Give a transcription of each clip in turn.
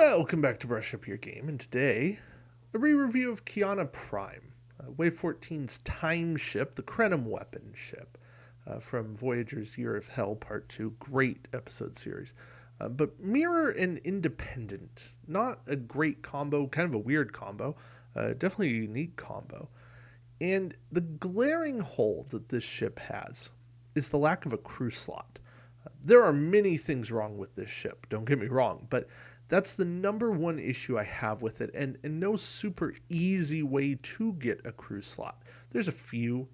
Welcome back to Brush Up Your Game, and today, a re-review of Kyana Prime, Wave 14's Timeship, the Krenim weapon ship, from Voyager's Year of Hell Part 2. Great episode series. But mirror and independent, not a great combo, kind of a weird combo, definitely a unique combo. And the glaring hole that this ship has is the lack of a crew slot. There are many things wrong with this ship, don't get me wrong, but that's the number one issue I have with it, and no super easy way to get a crew slot. There's a few.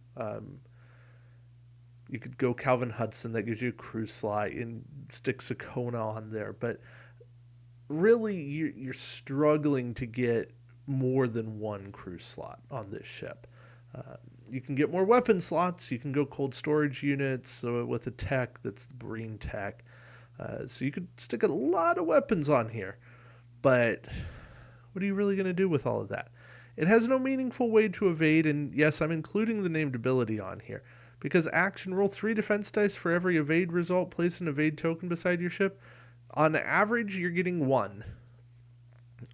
You could go Calvin Hudson, that gives you a crew slot, and stick Sakona on there, but really you're struggling to get more than one crew slot on this ship. You can get more weapon slots. You can go cold storage units with a tech that's the Breen tech. So you could stick a lot of weapons on here. But what are you really going to do with all of that? It has no meaningful way to evade, and yes, I'm including the named ability on here. Because action, roll 3 defense dice for every evade result. Place an evade token beside your ship. On average, you're getting 1.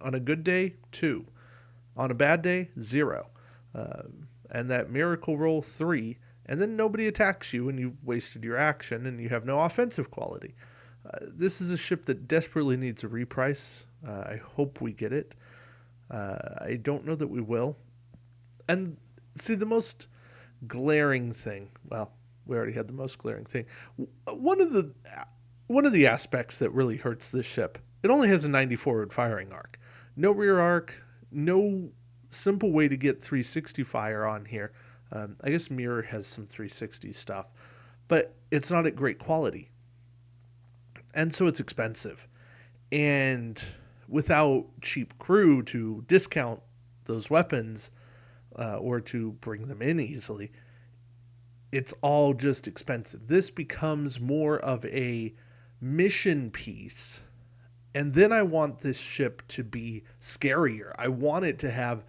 On a good day, 2. On a bad day, 0. And that miracle roll 3, and then nobody attacks you and you've wasted your action and you have no offensive quality. This is a ship that desperately needs a reprice. I hope we get it. I don't know that we will. And see, the most glaring thing, well, we already had the most glaring thing. One of the aspects that really hurts this ship, it only has a 90 forward firing arc. No rear arc, no simple way to get 360 fire on here. I guess Mirror has some 360 stuff, but it's not at great quality. And so it's expensive. And without cheap crew to discount those weapons or to bring them in easily, it's all just expensive. This becomes more of a mission piece. And then I want this ship to be scarier. I want it to have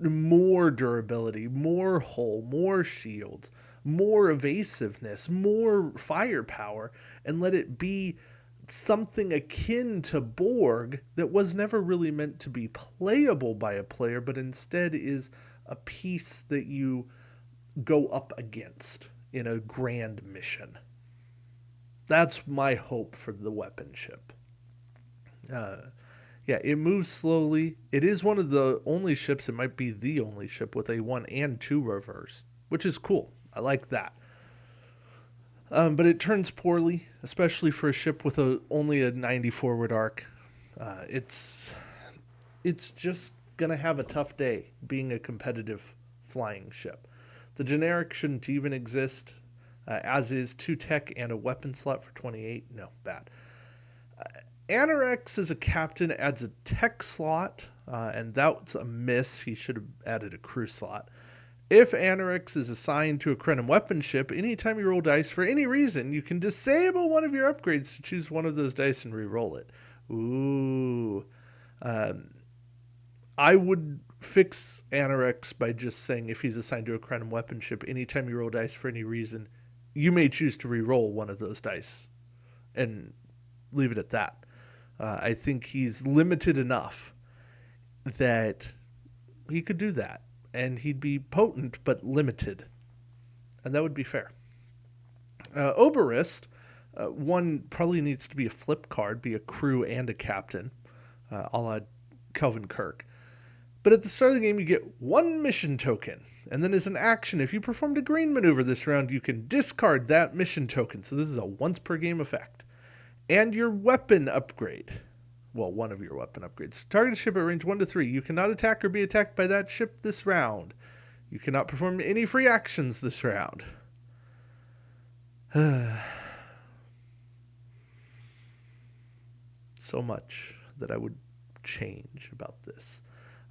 more durability, more hull, more shields, more evasiveness, more firepower, and let it be something akin to Borg that was never really meant to be playable by a player, but instead is a piece that you go up against in a grand mission. That's my hope for the weapon ship. Yeah, it moves slowly. It is one of the only ships, it might be the only ship with a 1 and 2 reverse, which is cool. I like that. But it turns poorly, especially for a ship with only a 90 forward arc. It's just going to have a tough day being a competitive flying ship. The generic shouldn't even exist, as is 2 tech and a weapon slot for 28. No, bad. Anorex as a captain adds a tech slot, and that's a miss. He should have added a crew slot. If Anorex is assigned to a Krenim weapon ship, anytime you roll dice for any reason, you can disable one of your upgrades to choose one of those dice and re-roll it. Ooh. I would fix Anorex by just saying if he's assigned to a Krenim weapon ship, anytime you roll dice for any reason, you may choose to re-roll one of those dice and leave it at that. I think he's limited enough that he could do that. And he'd be potent, but limited. And that would be fair. Oberist, one probably needs to be a flip card, be a crew and a captain, a la Kelvin Kirk. But at the start of the game, you get 1 mission token. And then as an action, if you performed a green maneuver this round, you can discard that mission token. So this is a once per game effect. And your weapon upgrade. Well, one of your weapon upgrades. Target a ship at range 1 to 3. You cannot attack or be attacked by that ship this round. You cannot perform any free actions this round. So much that I would change about this.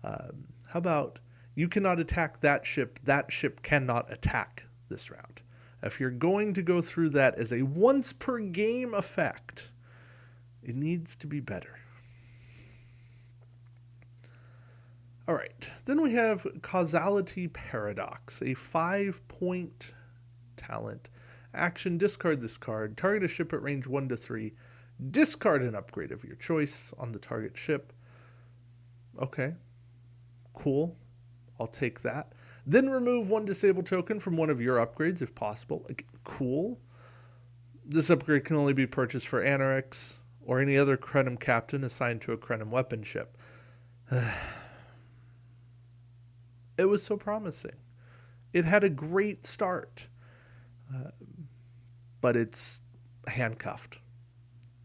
How about you cannot attack that ship cannot attack this round. If you're going to go through that as a once per game effect, it needs to be better. All right, then we have Causality Paradox, a 5-point talent. Action, discard this card. Target a ship at range 1 to 3. Discard an upgrade of your choice on the target ship. Okay, cool. I'll take that. Then remove one disable token from one of your upgrades if possible. Cool. This upgrade can only be purchased for Anarix or any other Krenim captain assigned to a Krenim weapon ship. It was so promising. It had a great start, but it's handcuffed.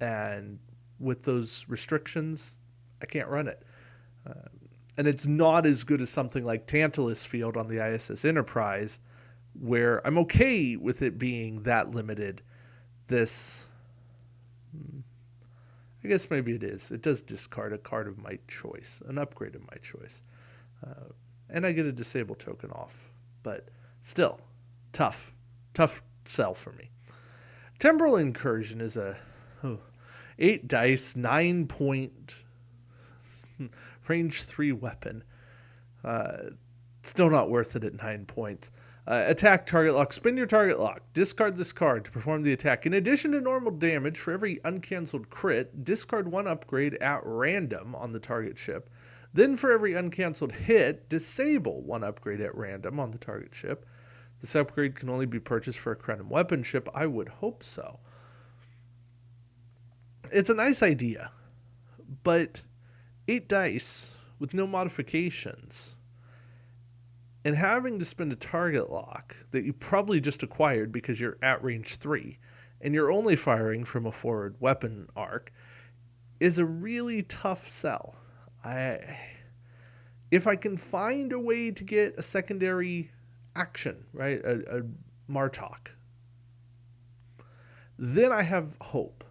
And with those restrictions, I can't run it. And it's not as good as something like Tantalus Field on the ISS Enterprise, where I'm okay with it being that limited. This, I guess maybe it is. It does discard a card of my choice, an upgrade of my choice. And I get a disable token off. But still, tough sell for me. Temporal Incursion is a 8 dice, 9 point, range 3 weapon. Still not worth it at 9 points. Attack, target lock, spin your target lock. Discard this card to perform the attack. In addition to normal damage, for every uncancelled crit, discard one upgrade at random on the target ship. Then for every uncancelled hit, disable one upgrade at random on the target ship. This upgrade can only be purchased for a Krenim weapon ship. I would hope so. It's a nice idea, but 8 dice with no modifications and having to spend a target lock that you probably just acquired because you're at range 3 and you're only firing from a forward weapon arc is a really tough sell. If I can find a way to get a secondary action, right, a Martok, then I have hope.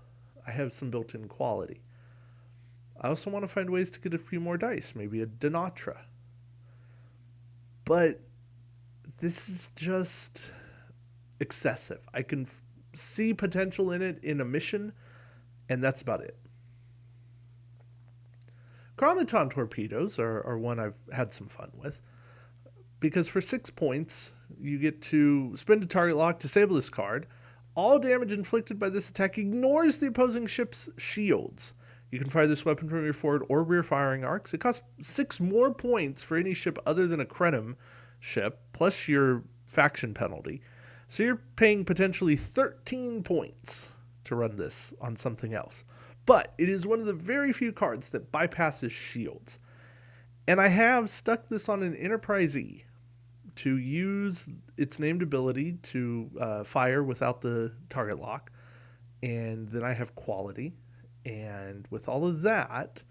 I have some built-in quality. I also want to find ways to get a few more dice, maybe a Denatra. But this is just excessive. I can see potential in it in a mission, and that's about it. Chronoton torpedoes are one I've had some fun with, because for 6 points, you get to spend a target lock, disable this card. All damage inflicted by this attack ignores the opposing ship's shields. You can fire this weapon from your forward or rear firing arcs. It costs 6 more points for any ship other than a Krenim ship, plus your faction penalty. So you're paying potentially 13 points to run this on something else. But it is one of the very few cards that bypasses shields. And I have stuck this on an Enterprise E to use its named ability to fire without the target lock. And then I have quality. And with all of that,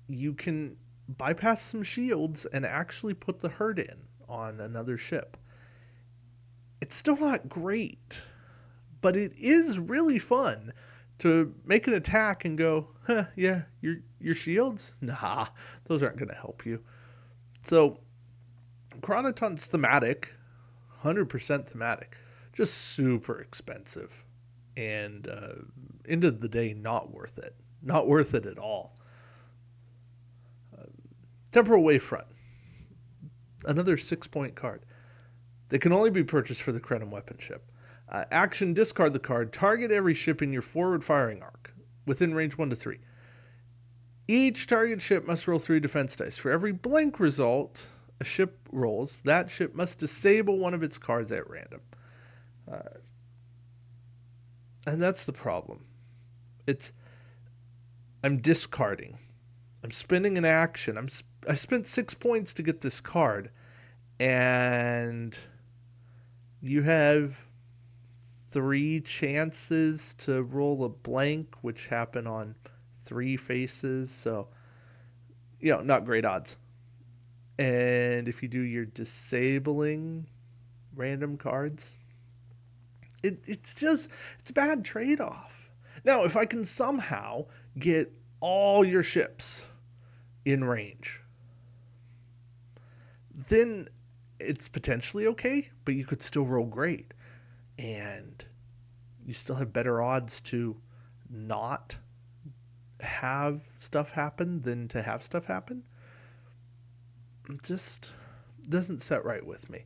you can bypass some shields and actually put the herd in on another ship. It's still not great, but it is really fun to make an attack and go, yeah, your shields? Nah, those aren't going to help you. So, Chronoton's thematic, 100% thematic, just super expensive. And end of the day, not worth it. Not worth it at all. Temporal Wavefront, another 6-point card that can only be purchased for the Krenim weapon ship. Action, discard the card. Target every ship in your forward firing arc within range 1 to 3. Each target ship must roll 3 defense dice. For every blank result a ship rolls, that ship must disable one of its cards at random. And that's the problem. I'm discarding. I'm spending an action. I spent 6 points to get this card, and you have 3 chances to roll a blank, which happen on 3 faces. So, not great odds. And if you do your disabling random cards, it's a bad trade-off. Now, if I can somehow get all your ships in range, then it's potentially okay, but you could still roll great. And you still have better odds to not have stuff happen than to have stuff happen. It just doesn't set right with me.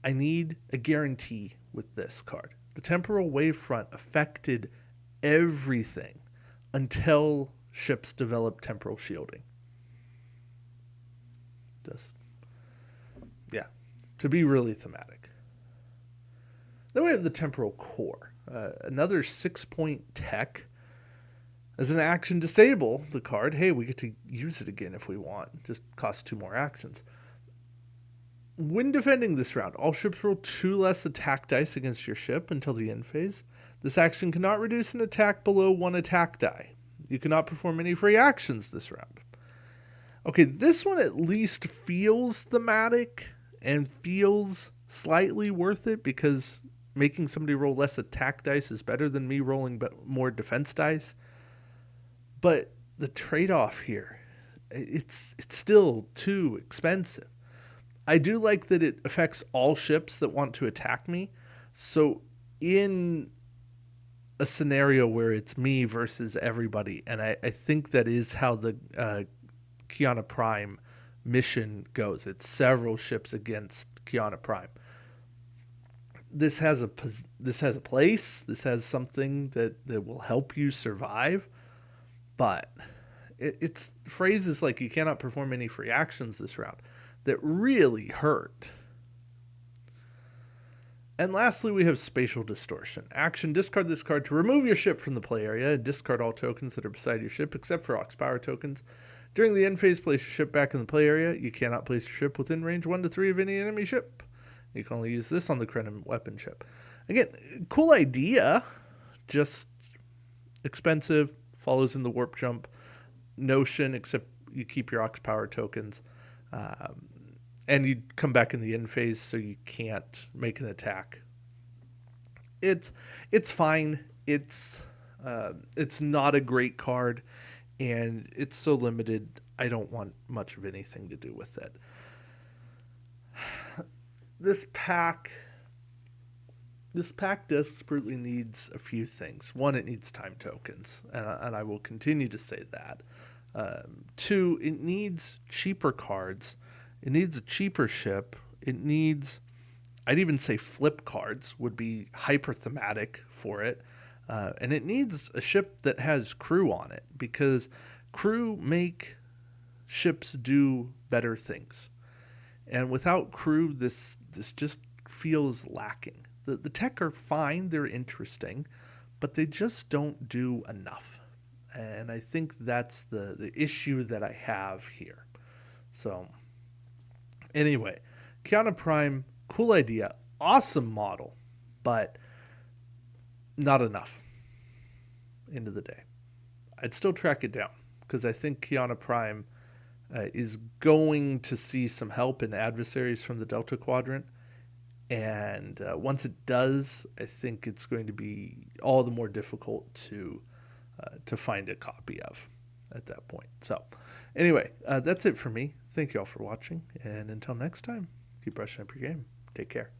I need a guarantee with this card. The Temporal Wavefront affected everything until ships develop temporal shielding. Just, yeah, to be really thematic. Then we have the temporal core, another 6-point tech. As an action, disable the card. Hey, we get to use it again if we want. Just costs 2 more actions. When defending this round, all ships roll 2 less attack dice against your ship until the end phase. This action cannot reduce an attack below 1 attack die. You cannot perform any free actions this round. Okay, this one at least feels thematic and feels slightly worth it because making somebody roll less attack dice is better than me rolling more defense dice. But the trade-off here, it's still too expensive. I do like that it affects all ships that want to attack me. So in a scenario where it's me versus everybody, and I think that is how the Kyana Prime mission goes. It's several ships against Kyana Prime. This has a place. This has something that will help you survive. But it's phrases like you cannot perform any free actions this round that really hurt. And lastly, we have Spatial Distortion. Action, discard this card to remove your ship from the play area and discard all tokens that are beside your ship except for Ox Power tokens. During the end phase, place your ship back in the play area. You cannot place your ship within range 1 to 3 of any enemy ship. You can only use this on the Krenim weapon ship. Again, cool idea, just expensive, follows in the warp jump notion, except you keep your Ox Power tokens. And you come back in the end phase, so you can't make an attack. It's fine. It's not a great card, and it's so limited. I don't want much of anything to do with it. This pack desperately needs a few things. One, it needs time tokens, and I will continue to say that. 2, it needs cheaper cards. It needs a cheaper ship. It needs, I'd even say flip cards would be hyper thematic for it. And it needs a ship that has crew on it, because crew make ships do better things. And without crew, this just feels lacking. The tech are fine, they're interesting, but they just don't do enough. And I think that's the issue that I have here. So anyway, Kyana Prime, cool idea, awesome model, but not enough. End of the day. I'd still track it down because I think Kyana Prime is going to see some help in adversaries from the Delta Quadrant. And once it does, I think it's going to be all the more difficult to find a copy of at that point. So anyway, that's it for me. Thank you all for watching. And until next time, keep brushing up your game. Take care.